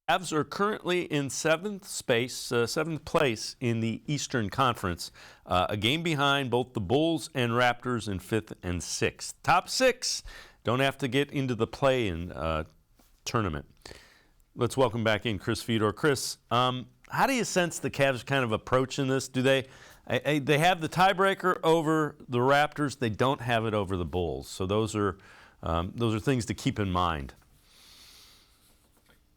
Cavs are currently in seventh place in the Eastern Conference, a game behind both the Bulls and Raptors in fifth and sixth. Top six don't have to get into the play-in tournament. Let's welcome back in Chris Fedor. Chris, how do you sense the Cavs kind of approaching this? Do they have the tiebreaker over the Raptors? They don't have it over the Bulls. So those are things to keep in mind.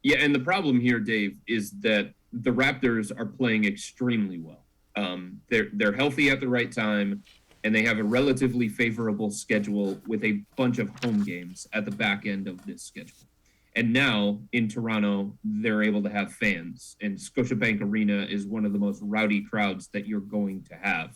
Yeah, and the problem here, Dave, is that the Raptors are playing extremely well. They're healthy at the right time, and they have a relatively favorable schedule with a bunch of home games at the back end of this schedule. And now in Toronto, they're able to have fans, and Scotiabank Arena is one of the most rowdy crowds that you're going to have.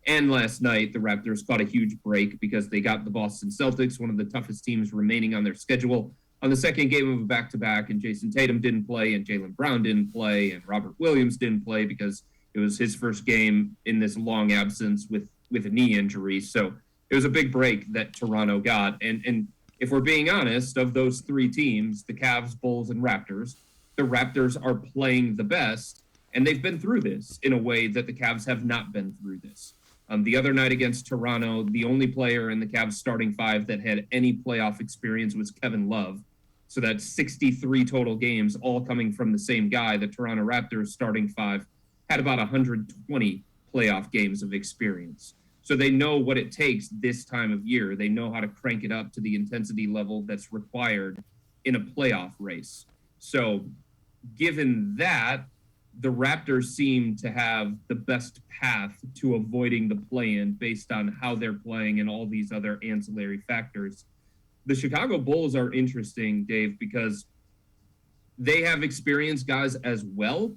And last night, the Raptors got a huge break because they got the Boston Celtics, one of the toughest teams remaining on their schedule, on the second game of a back-to-back, and Jason Tatum didn't play, and Jaylen Brown didn't play, and Robert Williams didn't play because it was his first game in this long absence with a knee injury. So it was a big break that Toronto got. And if we're being honest, of those three teams, the Cavs, Bulls, and Raptors, the Raptors are playing the best, and they've been through this in a way that the Cavs have not been through this. The other night against Toronto, the only player in the Cavs starting five that had any playoff experience was Kevin Love. So that's 63 total games, all coming from the same guy. The Toronto Raptors starting five had about 120 playoff games of experience. So they know what it takes this time of year. They know how to crank it up to the intensity level that's required in a playoff race. So given that, the Raptors seem to have the best path to avoiding the play-in based on how they're playing and all these other ancillary factors. The Chicago Bulls are interesting, Dave, because they have experienced guys as well,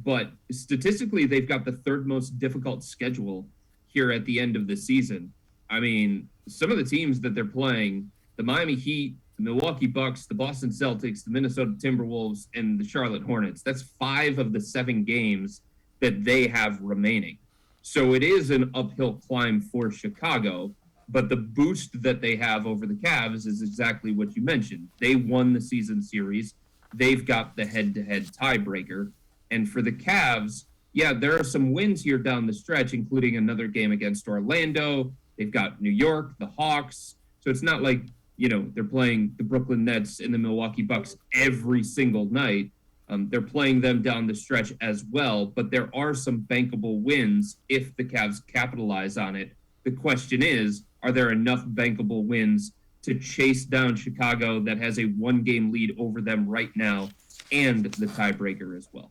but statistically, they've got the third most difficult schedule here at the end of the season. I mean, some of the teams that they're playing, the Miami Heat, the Milwaukee Bucks, the Boston Celtics, the Minnesota Timberwolves, and the Charlotte Hornets, that's 5 of the 7 games that they have remaining. So it is an uphill climb for Chicago. But the boost that they have over the Cavs is exactly what you mentioned. They won the season series. They've got the head-to-head tiebreaker. And for the Cavs, yeah, there are some wins here down the stretch, including another game against Orlando. They've got New York, the Hawks. So it's not like, they're playing the Brooklyn Nets and the Milwaukee Bucks every single night. They're playing them down the stretch as well. But there are some bankable wins if the Cavs capitalize on it. The question is, are there enough bankable wins to chase down Chicago that has a 1-game lead over them right now and the tiebreaker as well?